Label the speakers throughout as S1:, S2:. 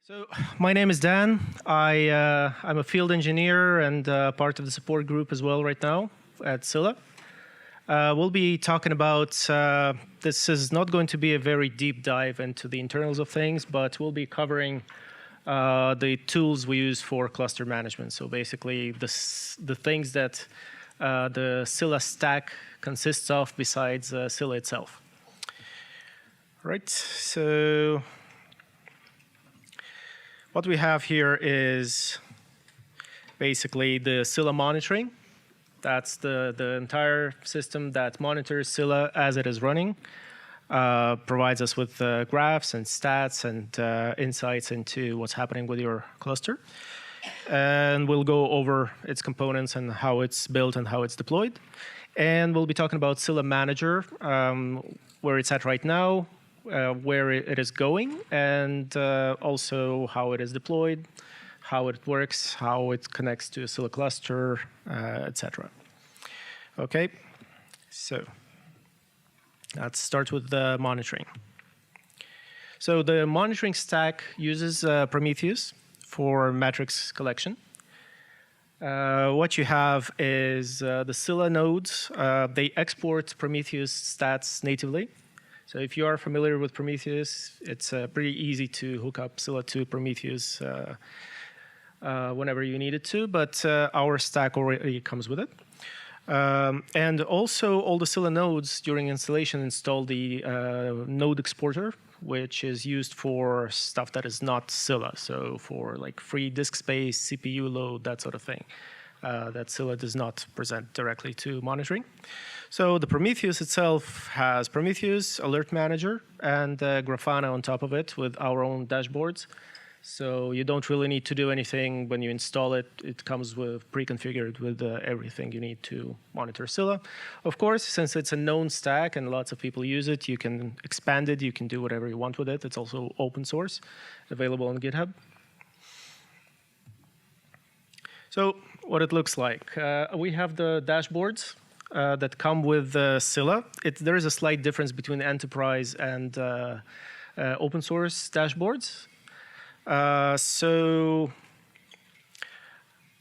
S1: So my name is Dan. I'm a field engineer and part of the support group as well right now at Scylla. We'll be talking about, this is not going to be a very deep dive into the internals of things, but we'll be covering the tools we use for cluster management. So basically the things that the Scylla stack consists of besides Scylla itself. Right, so what we have here is basically the Scylla monitoring. That's the entire system that monitors Scylla as it is running, provides us with graphs and stats and insights into what's happening with your cluster. And we'll go over its components and how it's built and how it's deployed. And we'll be talking about Scylla Manager, where it's at right now, where it is going, and also how it is deployed, how it works, how it connects to a Scylla cluster, etc. Okay, so let's start with the monitoring. So the monitoring stack uses Prometheus for metrics collection. What you have is the Scylla nodes. They export Prometheus stats natively. So if you are familiar with Prometheus, it's pretty easy to hook up Scylla to Prometheus whenever you need it to, but our stack already comes with it. And also, all the Scylla nodes during installation install the node exporter, which is used for stuff that is not Scylla, so for like free disk space, CPU load, that sort of thing, that Scylla does not present directly to monitoring. So the Prometheus itself has Prometheus, Alert Manager, and Grafana on top of it with our own dashboards. So you don't really need to do anything when you install it. It comes with pre-configured with everything you need to monitor Scylla. Of course, since it's a known stack and lots of people use it, you can expand it. You can do whatever you want with it. It's also open source, available on GitHub. So what it looks like. We have the dashboards that come with Scylla. There is a slight difference between enterprise and open source dashboards. So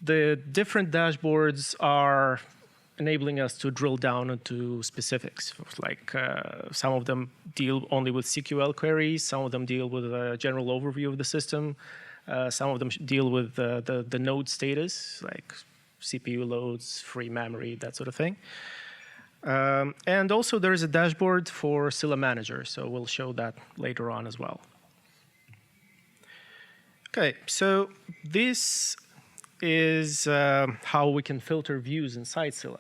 S1: the different dashboards are enabling us to drill down into specifics. Like some of them deal only with SQL queries, some of them deal with a general overview of the system, some of them deal with the node status, like CPU loads, free memory, that sort of thing. And also there is a dashboard for Scylla Manager, so we'll show that later on as well. Okay, so this is how we can filter views inside Scylla.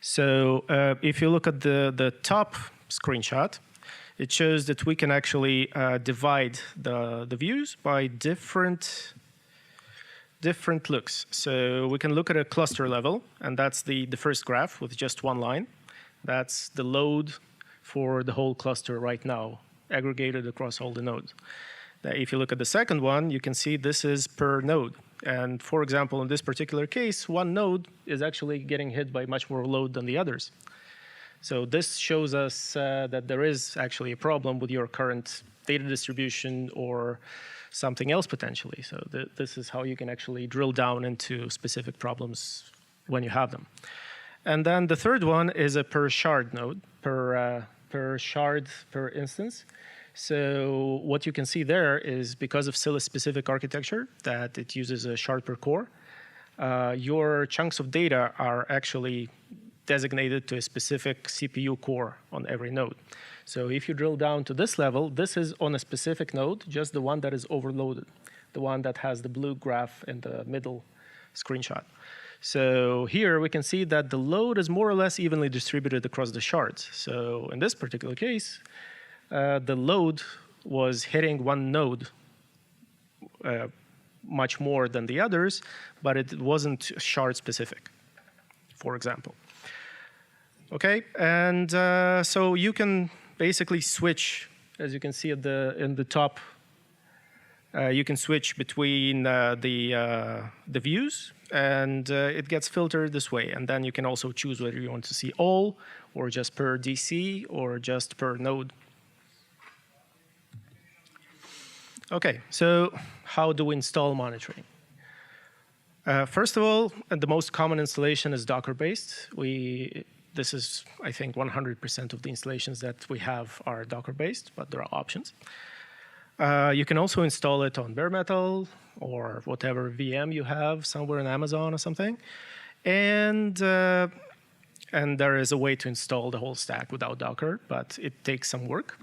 S1: So if you look at the top screenshot, it shows that we can actually divide the views by different looks. So we can look at a cluster level, and that's the first graph with just one line. That's the load for the whole cluster right now, aggregated across all the nodes. Now, if you look at the second one, you can see this is per node. And for example, in this particular case, one node is actually getting hit by much more load than the others. So this shows us that there is actually a problem with your current data distribution or something else potentially. So this is how you can actually drill down into specific problems when you have them. And then the third one is a per shard node, per shard per instance. So what you can see there is because of Scylla's specific architecture, that it uses a shard per core, your chunks of data are actually designated to a specific CPU core on every node. So if you drill down to this level, this is on a specific node, just the one that is overloaded, the one that has the blue graph in the middle screenshot. So here we can see that the load is more or less evenly distributed across the shards. So in this particular case, the load was hitting one node much more than the others, but it wasn't shard specific, for example. Okay, and so you can basically switch, as you can see at in the top, you can switch between the views, and it gets filtered this way. And then you can also choose whether you want to see all, or just per DC, or just per node. OK, so how do we install monitoring? First of all, the most common installation is Docker-based. This is, I think, 100% of the installations that we have are Docker-based, but there are options. You can also install it on bare metal or whatever VM you have somewhere in Amazon or something. And there is a way to install the whole stack without Docker, but it takes some work.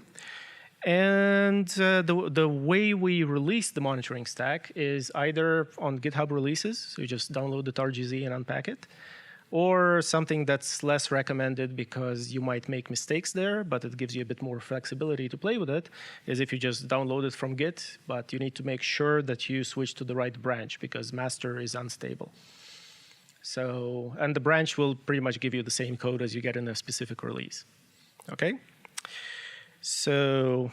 S1: And the way we release the monitoring stack is either on GitHub releases, so you just download the tar.gz and unpack it, or something that's less recommended because you might make mistakes there, but it gives you a bit more flexibility to play with it, is if you just download it from Git, but you need to make sure that you switch to the right branch because master is unstable. So, and the branch will pretty much give you the same code as you get in a specific release. OK? So,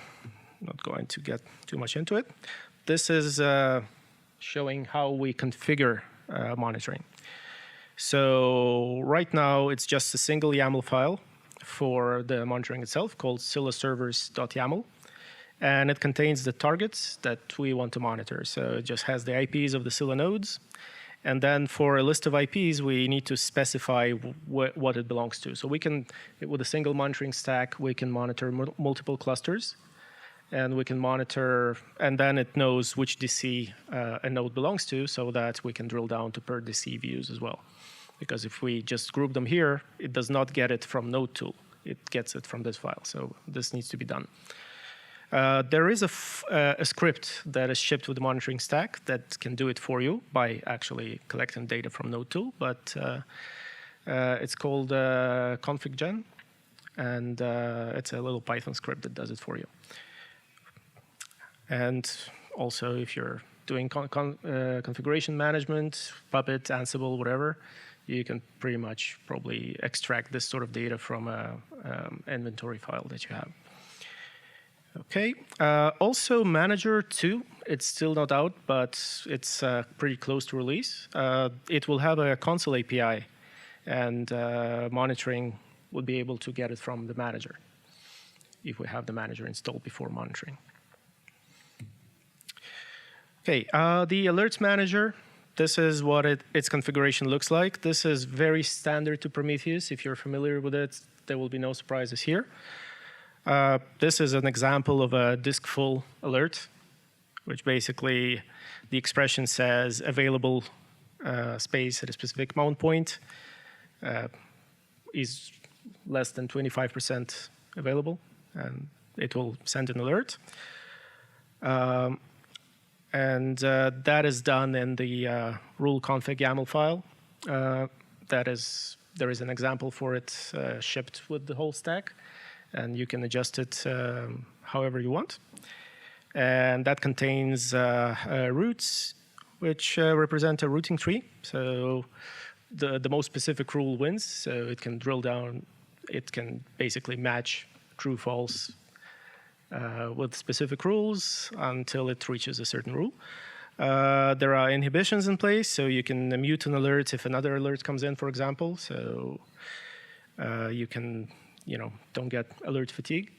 S1: not going to get too much into it. This is showing how we configure monitoring. So right now, it's just a single YAML file for the monitoring itself called scyllaservers.yaml. And it contains the targets that we want to monitor. So it just has the IPs of the Scylla nodes. And then for a list of IPs, we need to specify what it belongs to. So we can, with a single monitoring stack, we can monitor multiple clusters. And we can monitor, and then it knows which DC a node belongs to so that we can drill down to per DC views as well. Because if we just group them here, it does not get it from node tool. It gets it from this file. So this needs to be done. There is a script that is shipped with the monitoring stack that can do it for you by actually collecting data from node tool. But it's called config.gen. And it's a little Python script that does it for you. And also, if you're doing configuration management, Puppet, Ansible, whatever, you can pretty much probably extract this sort of data from an inventory file that you have. OK. Also, Manager 2, it's still not out, but it's pretty close to release. It will have a console API, and monitoring will be able to get it from the manager if we have the manager installed before monitoring. OK, the Alerts Manager, this is what its configuration looks like. This is very standard to Prometheus. If you're familiar with it, there will be no surprises here. This is an example of a disk-full alert, which basically the expression says available space at a specific mount point is less than 25% available, and it will send an alert. And that is done in the rule config YAML file. There is an example for it shipped with the whole stack. And you can adjust it however you want. And that contains roots, which represent a routing tree. So the most specific rule wins. So it can drill down. It can basically match true, false with specific rules until it reaches a certain rule. There are inhibitions in place. So you can mute an alert if another alert comes in, for example. So you can don't get alert fatigue.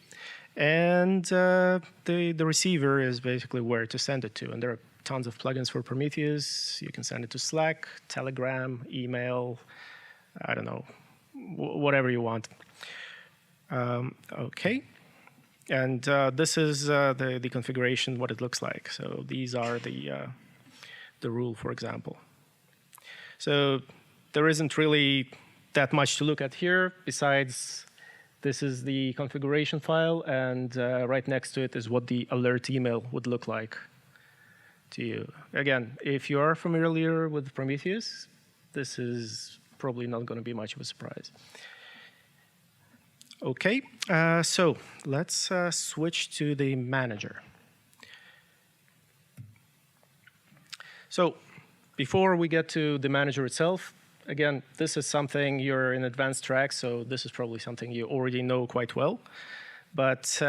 S1: And the receiver is basically where to send it to. And there are tons of plugins for Prometheus. You can send it to Slack, Telegram, email, I don't know, whatever you want. OK. And this is the configuration, what it looks like. So these are the rule, for example. So there isn't really that much to look at here besides this is the configuration file, and right next to it is what the alert email would look like to you. Again, if you are familiar with Prometheus, this is probably not going to be much of a surprise. OK, so let's switch to the manager. So before we get to the manager itself, again, this is something you're in advanced track, so this is probably something you already know quite well. But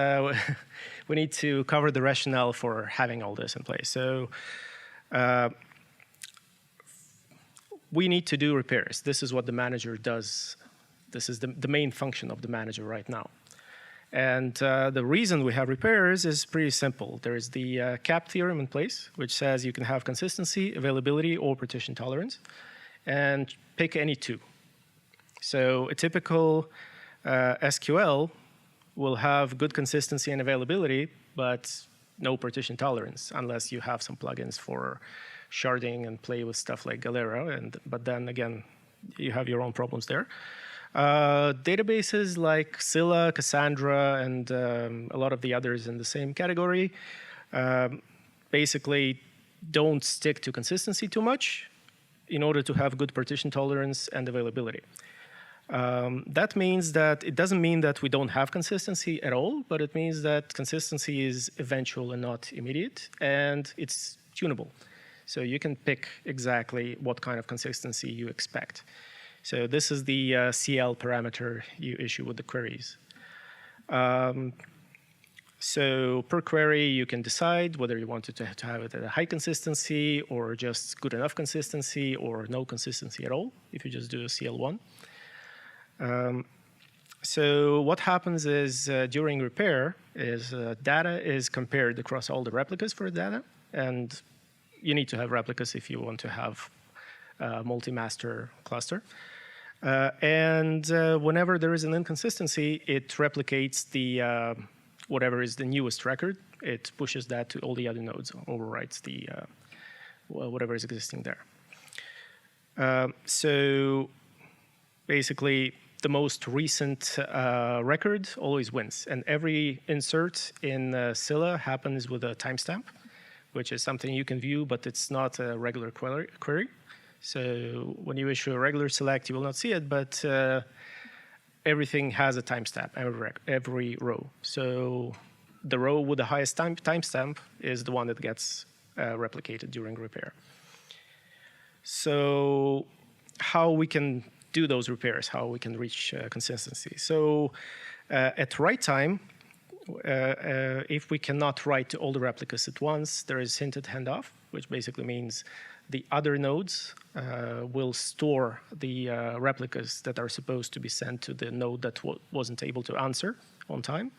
S1: we need to cover the rationale for having all this in place. So we need to do repairs. This is what the manager does. This is the main function of the manager right now. And the reason we have repairs is pretty simple. There is the cap theorem in place, which says you can have consistency, availability, or partition tolerance, and pick any two. So a typical SQL will have good consistency and availability, but no partition tolerance, unless you have some plugins for sharding and play with stuff like Galera. But then again, you have your own problems there. Databases like Scylla, Cassandra, and a lot of the others in the same category basically don't stick to consistency too much in order to have good partition tolerance and availability. That means that it doesn't mean that we don't have consistency at all, but it means that consistency is eventual and not immediate, and it's tunable. So you can pick exactly what kind of consistency you expect. So this is the CL parameter you issue with the queries. So per query, you can decide whether you want to have it at a high consistency or just good enough consistency or no consistency at all, if you just do a CL1. So what happens is during repair is data is compared across all the replicas for data, and you need to have replicas if you want to have a multi-master cluster. And whenever there is an inconsistency, it replicates the whatever is the newest record. It pushes that to all the other nodes, overwrites the whatever is existing there. So basically, the most recent record always wins, and every insert in Scylla happens with a timestamp, which is something you can view, but it's not a regular query. So when you issue a regular select, you will not see it, but everything has a timestamp, every row. So the row with the highest timestamp is the one that gets replicated during repair. So how we can do those repairs, how we can reach consistency. So at write time, if we cannot write to all the replicas at once, there is hinted handoff, which basically means the other nodes will store the replicas that are supposed to be sent to the node that wasn't able to answer on time.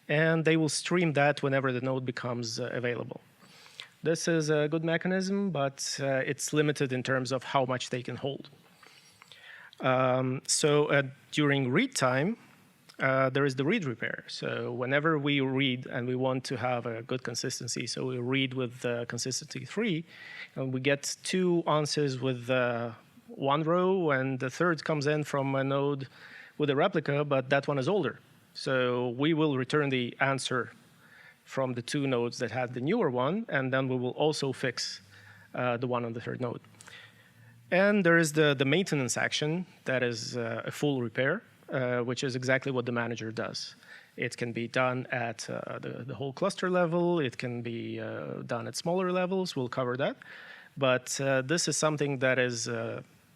S1: And they will stream that whenever the node becomes available. This is a good mechanism, but it's limited in terms of how much they can hold. So during read time, there is the read repair. So whenever we read and we want to have a good consistency, so we read with consistency 3, and we get 2 answers with 1 row, and the third comes in from a node with a replica, but that one is older. So we will return the answer from the 2 nodes that had the newer one, and then we will also fix the one on the third node. And there is the maintenance action that is a full repair, which is exactly what the manager does. It can be done at the whole cluster level. It can be done at smaller levels. We'll cover that. But this is something that is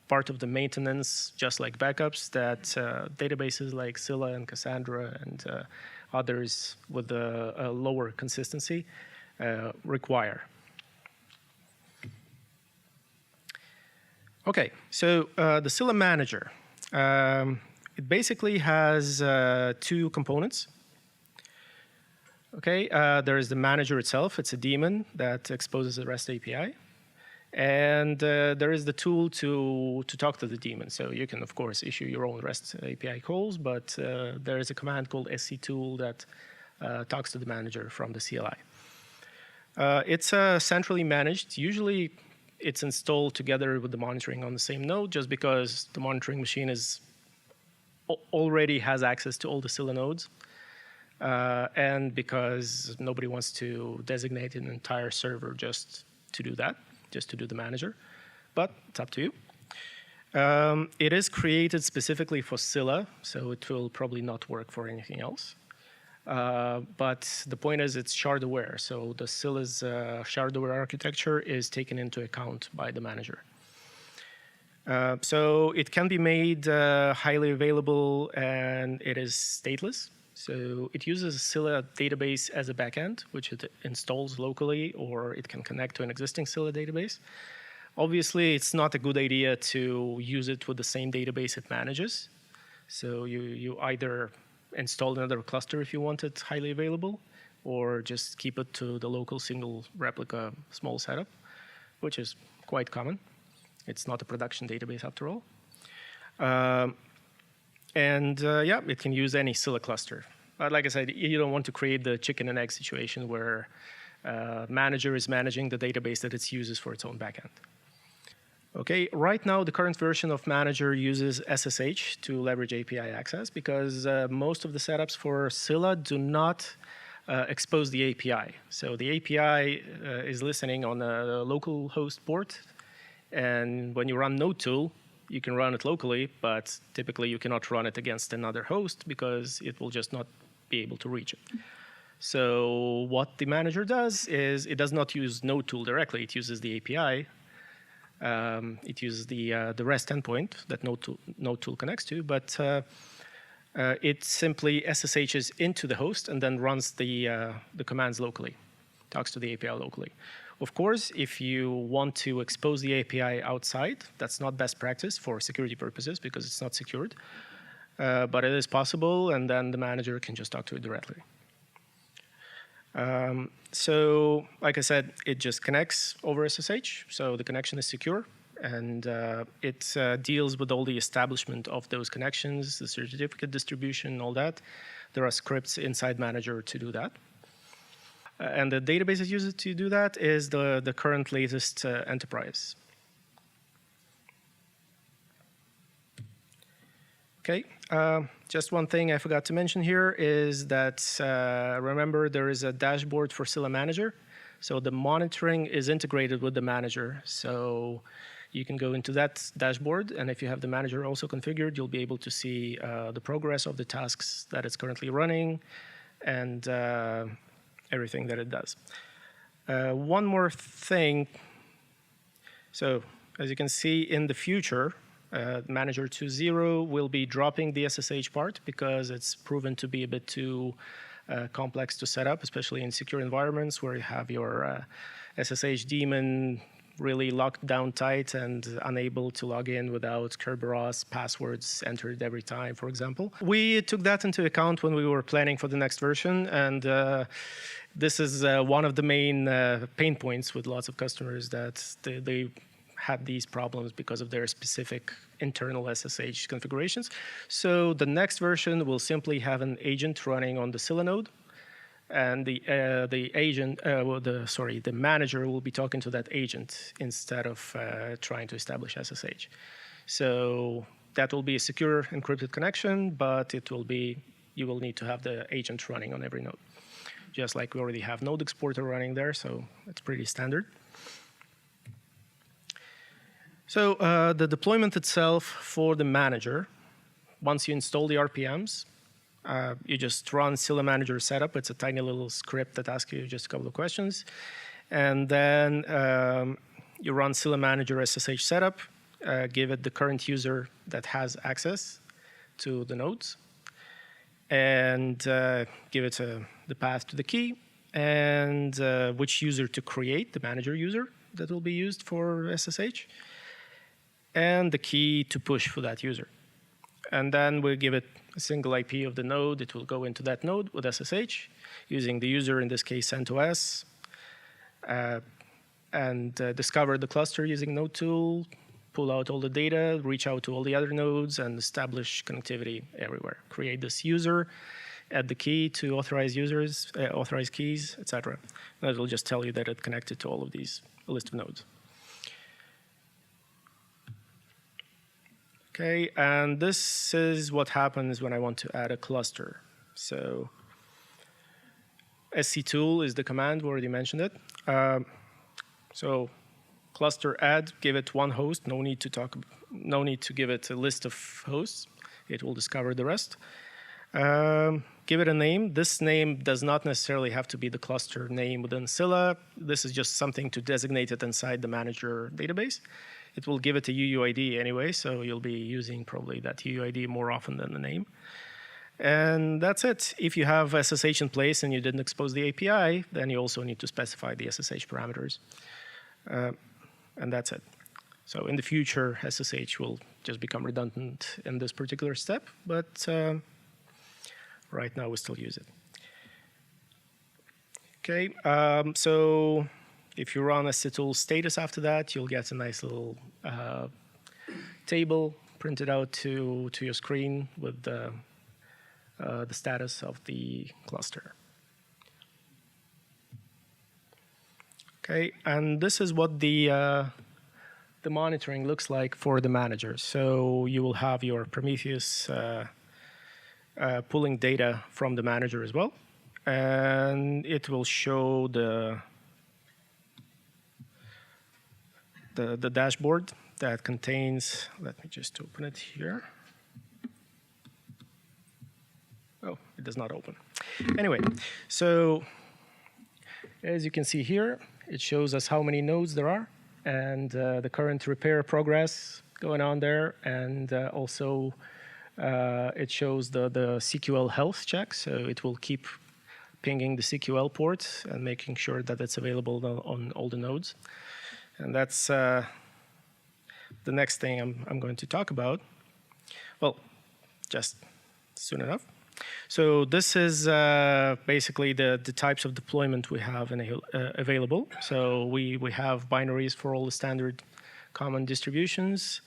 S1: part of the maintenance, just like backups, that databases like Scylla and Cassandra and others with a lower consistency require. OK, so the Scylla Manager. It basically has 2 components. Okay, there is the manager itself. It's a daemon that exposes a REST API. And there is the tool to talk to the daemon. So you can, of course, issue your own REST API calls, but there is a command called sctool that talks to the manager from the CLI. It's centrally managed. Usually, it's installed together with the monitoring on the same node, just because the monitoring machine already has access to all the Scylla nodes, and because nobody wants to designate an entire server just to do that, just to do the manager. But it's up to you. It is created specifically for Scylla, so it will probably not work for anything else. But the point is it's shard-aware, so the Scylla's shard-aware architecture is taken into account by the manager. So it can be made highly available, and it is stateless. So it uses a Scylla database as a backend, which it installs locally, or it can connect to an existing Scylla database. Obviously, it's not a good idea to use it with the same database it manages. So you either install another cluster if you want it highly available, or just keep it to the local single replica small setup, which is quite common. It's not a production database after all. Yeah, it can use any Scylla cluster. But like I said, you don't want to create the chicken and egg situation where manager is managing the database that it uses for its own backend. Okay, right now the current version of Manager uses SSH to leverage API access because most of the setups for Scylla do not expose the API. So the API is listening on a local host port, and when you run node tool, you can run it locally, but typically you cannot run it against another host because it will just not be able to reach it. So what the manager does is it does not use node tool directly. It uses the API. It uses the REST endpoint that node tool connects to, but it simply SSHs into the host and then runs the commands locally, talks to the API locally. Of course, if you want to expose the API outside, that's not best practice for security purposes because it's not secured. But it is possible, and then the manager can just talk to it directly. So, like I said, it just connects over SSH, so the connection is secure, and it deals with all the establishment of those connections, the certificate distribution, all that. There are scripts inside Manager to do that. And the database it uses to do that is the current latest enterprise. Okay, just one thing I forgot to mention here is that, remember, there is a dashboard for Scylla Manager. So the monitoring is integrated with the manager. So you can go into that dashboard, and if you have the manager also configured, you'll be able to see the progress of the tasks that it's currently running and everything that it does. One more thing. So as you can see in the future, Manager 2.0 will be dropping the SSH part because it's proven to be a bit too complex to set up, especially in secure environments where you have your SSH daemon really locked down tight and unable to log in without Kerberos passwords entered every time, for example. We took that into account when we were planning for the next version, and this is one of the main pain points with lots of customers, that they had these problems because of their specific internal SSH configurations. So the next version will simply have an agent running on the Scylla node, and the manager will be talking to that agent instead of trying to establish SSH. So that will be a secure encrypted connection, but you will need to have the agent running on every node, just like we already have node exporter running there. So it's pretty standard. So the deployment itself for the manager, once you install the RPMs, you just run Scylla Manager setup. It's a tiny little script that asks you just a couple of questions. And then you run Scylla Manager SSH setup, give it the current user that has access to the nodes, and give it the path to the key, and which user to create, the manager user that will be used for SSH, and the key to push for that user. And then we'll give it a single IP of the node. It will go into that node with SSH, using the user, in this case, CentOS, and discover the cluster using node tool, pull out all the data, reach out to all the other nodes, and establish connectivity everywhere. Create this user, add the key to authorized users, authorized keys, etc. And it will just tell you that it connected to all of these, a list of nodes. Okay, and this is what happens when I want to add a cluster. So sctool is the command, we already mentioned it. So cluster add, give it one host, no need to give it a list of hosts. It will discover the rest. Give it a name. This name does not necessarily have to be the cluster name within Scylla. This is just something to designate it inside the manager database. It will give it a UUID anyway, so you'll be using probably that UUID more often than the name. And that's it. If you have SSH in place and you didn't expose the API, then you also need to specify the SSH parameters. And that's it. So in the future, SSH will just become redundant in this particular step. But right now we still use it. Okay, so if you run a sytol status after that, you'll get a nice little table printed out to your screen with the status of the cluster. Okay, and this is what the monitoring looks like for the manager. So you will have your Prometheus pulling data from the manager as well, and it will show the dashboard that contains, let me just open it here. Oh, it does not open. Anyway, so as you can see here, it shows us how many nodes there are and the current repair progress going on there, and also it shows the CQL health check, so it will keep pinging the CQL port and making sure that it's available on all the nodes. And that's the next thing I'm going to talk about. Well, just soon enough. So this is basically the types of deployment we have available. So we have binaries for all the standard common distributions,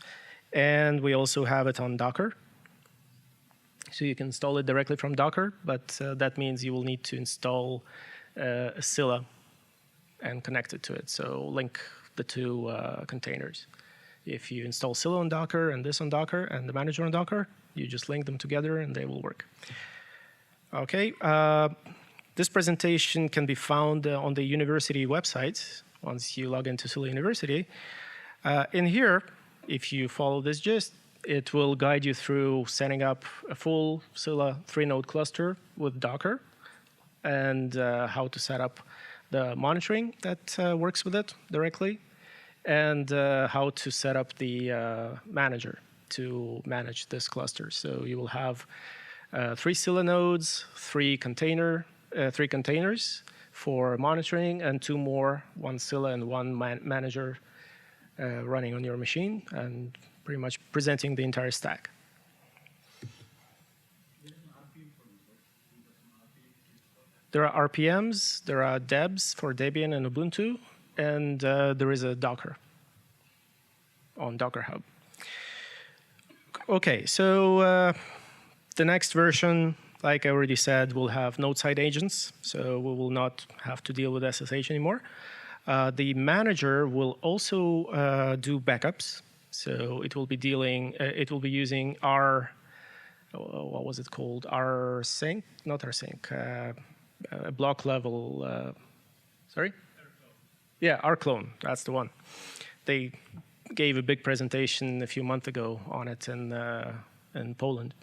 S1: and we also have it on Docker. So you can install it directly from Docker, but that means you will need to install a Scylla and connect it to it. So link the two containers. If you install Scylla on Docker and this on Docker and the manager on Docker, you just link them together and they will work. Okay, this presentation can be found on the university website once you log into Scylla University. In here, if you follow this gist, it will guide you through setting up a full Scylla 3-node cluster with Docker and how to set up the monitoring that works with it directly, and how to set up the manager to manage this cluster. So you will have 3 Scylla nodes, 3 containers for monitoring, and 2 more, 1 Scylla and 1 manager running on your machine, and pretty much presenting the entire stack. There are RPMs, there are debs for Debian and Ubuntu, and there is a Docker on Docker Hub. Okay, so the next version, like I already said, will have node-side agents, so we will not have to deal with SSH anymore. The manager will also do backups, so it will be using our, what was it called? rsync, not rsync, block level, sorry? Yeah, rclone, that's the one. They gave a big presentation a few months ago on it in Poland.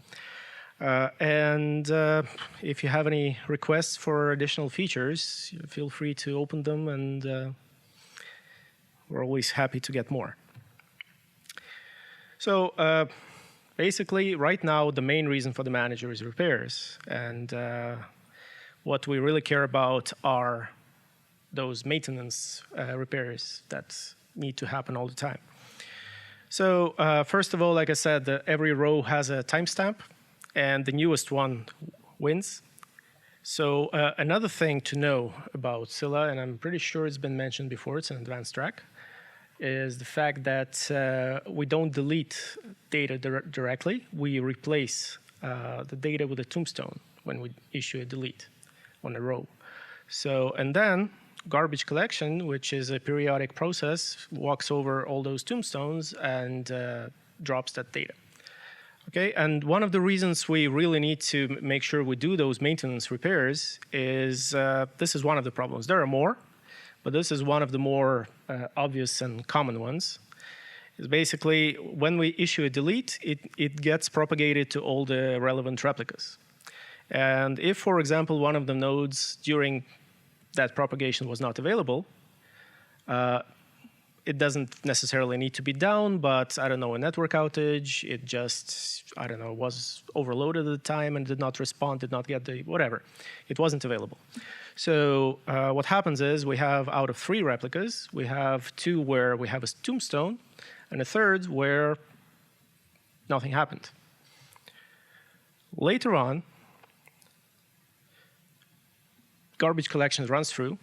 S1: And if you have any requests for additional features, feel free to open them, and we're always happy to get more. So basically, right now, the main reason for the manager is repairs. And what we really care about are those maintenance repairs that need to happen all the time. So first of all, like I said, every row has a timestamp, and the newest one wins. So another thing to know about Scylla, and I'm pretty sure it's been mentioned before, it's an advanced track, is the fact that we don't delete data directly. We replace the data with a tombstone when we issue a delete on a row. So, and then garbage collection, which is a periodic process, walks over all those tombstones and drops that data. Okay, and one of the reasons we really need to make sure we do those maintenance repairs is this is one of the problems. There are more, but this is one of the more obvious and common ones. Is basically when we issue a delete, it gets propagated to all the relevant replicas. And if, for example, one of the nodes during that propagation was not available, it doesn't necessarily need to be down, but I don't know, a network outage, it just, I don't know, was overloaded at the time and did not respond, did not get the, whatever. It wasn't available. So what happens is we have out of 3 replicas, we have 2 where we have a tombstone and a 3rd where nothing happened. Later on, garbage collection runs through,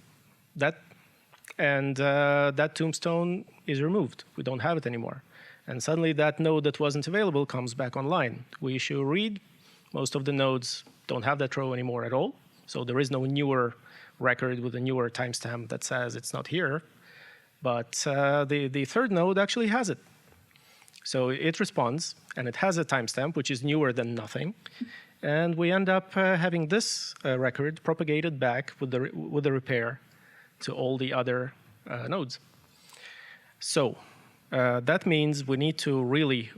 S1: and that tombstone is removed. We don't have it anymore. And suddenly that node that wasn't available comes back online. We issue a read. Most of the nodes don't have that row anymore at all. So there is no newer record with a newer timestamp that says it's not here. But the third node actually has it. So it responds, and it has a timestamp, which is newer than nothing. And we end up having this record propagated back with the repair to all the other nodes. So that means we need to really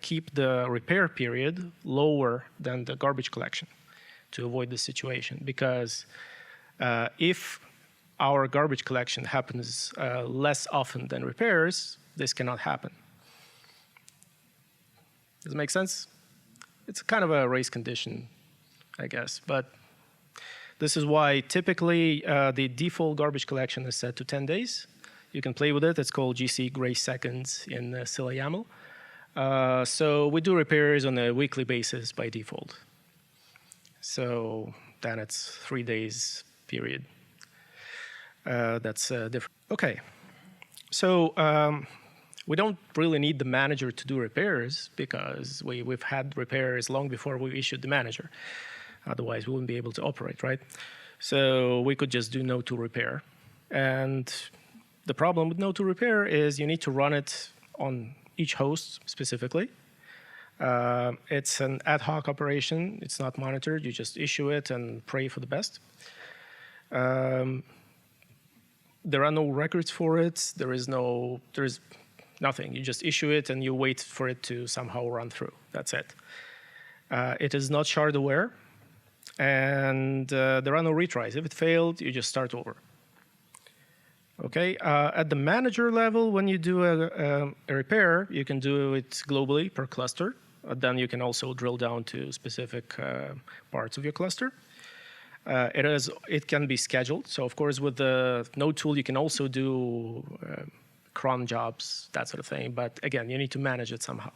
S1: keep the repair period lower than the garbage collection to avoid this situation. Because if our garbage collection happens less often than repairs, this cannot happen. Does it make sense? It's kind of a race condition, I guess. But this is why typically the default garbage collection is set to 10 days. You can play with it. It's called GC grace seconds in Scylla YAML. So we do repairs on a weekly basis by default. So then it's 3 days period. That's different. OK. So we don't really need the manager to do repairs because we've had repairs long before we issued the manager. Otherwise, we wouldn't be able to operate, right? So we could just do no-to repair. And the problem with no-to repair is you need to run it on each host specifically. It's an ad hoc operation. It's not monitored. You just issue it and pray for the best. There are no records for it. There is nothing. You just issue it and you wait for it to somehow run through. That's it. It is not shard aware. And there are no retries. If it failed, you just start over. Okay. At the manager level, when you do a repair, you can do it globally per cluster. Then you can also drill down to specific parts of your cluster. It can be scheduled. So of course, with the node tool, you can also do cron jobs, that sort of thing. But again, you need to manage it somehow.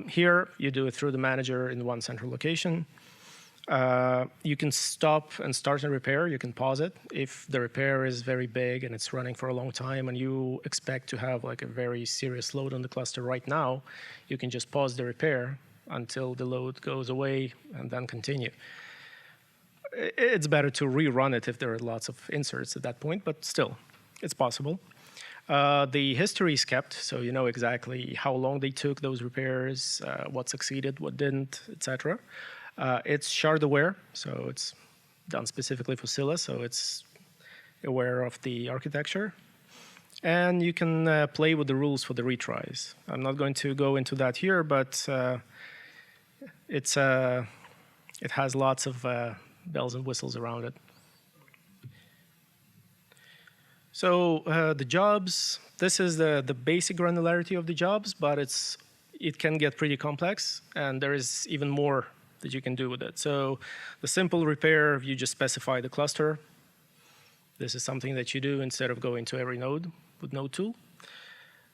S1: Here, you do it through the manager in one central location. You can stop and start a repair. You can pause it. If the repair is very big and it's running for a long time and you expect to have like a very serious load on the cluster right now, you can just pause the repair until the load goes away and then continue. It's better to rerun it if there are lots of inserts at that point, but still, it's possible. The history is kept, so you know exactly how long they took those repairs, what succeeded, what didn't, etc. It's shard aware, so it's done specifically for Scylla, so it's aware of the architecture. And you can play with the rules for the retries. I'm not going to go into that here, but it has lots of bells and whistles around it. So the jobs, this is the basic granularity of the jobs, but it can get pretty complex, and there is even more that you can do with it. So the simple repair, you just specify the cluster. This is something that you do instead of going to every node with node tool.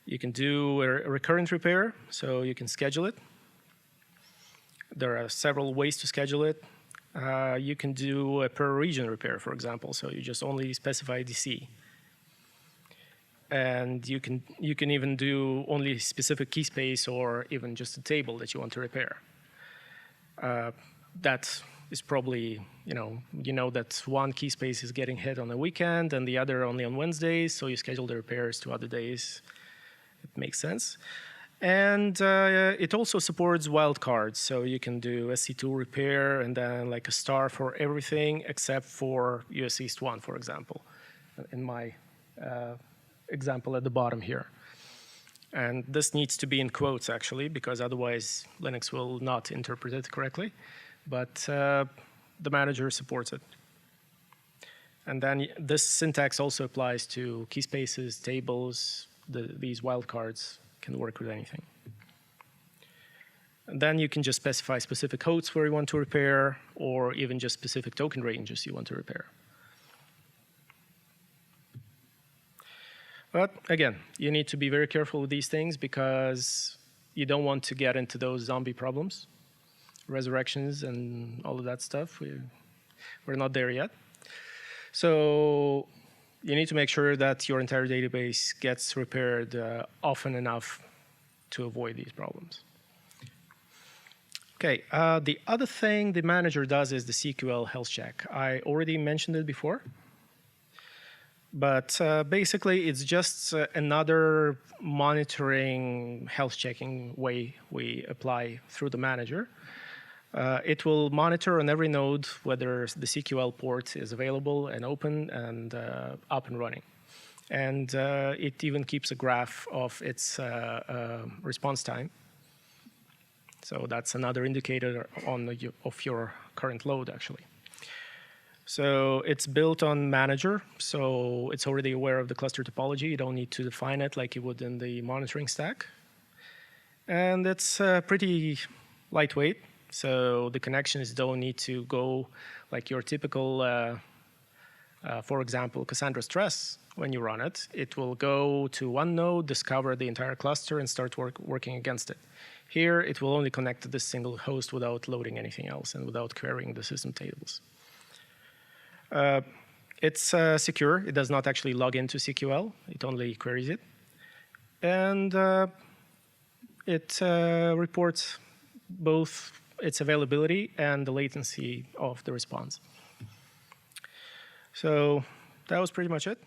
S1: You can do a recurrent repair, so you can schedule it. There are several ways to schedule it. You can do a per region repair, for example, so you just only specify DC. And you can even do only specific key space or even just a table that you want to repair. That is probably, you know that one key space is getting hit on a weekend and the other only on Wednesdays, so you schedule the repairs to other days. It makes sense. And it also supports wildcards, so you can do SC2 repair and then like a star for everything except for US East 1, for example, in my example at the bottom here. And this needs to be in quotes, actually, because otherwise Linux will not interpret it correctly. But the manager supports it. And then this syntax also applies to key spaces, tables. These wildcards can work with anything. And then you can just specify specific hosts where you want to repair, or even just specific token ranges you want to repair. But again, you need to be very careful with these things because you don't want to get into those zombie problems, resurrections, and all of that stuff. We're not there yet. So you need to make sure that your entire database gets repaired often enough to avoid these problems. Okay, the other thing the manager does is the CQL health check. I already mentioned it before. But basically, it's just another monitoring, health checking way we apply through the manager. It will monitor on every node whether the CQL port is available and open and up and running. And it even keeps a graph of its response time. So that's another indicator of your current load, actually. So it's built on Manager, so it's already aware of the cluster topology. You don't need to define it like you would in the monitoring stack. And it's pretty lightweight, so the connections don't need to go like your typical, for example, Cassandra Stress. When you run it, it will go to one node, discover the entire cluster, and start working against it. Here, it will only connect to this single host without loading anything else and without querying the system tables. It's secure. It does not actually log into CQL. It only queries it. And it reports both its availability and the latency of the response. So that was pretty much it.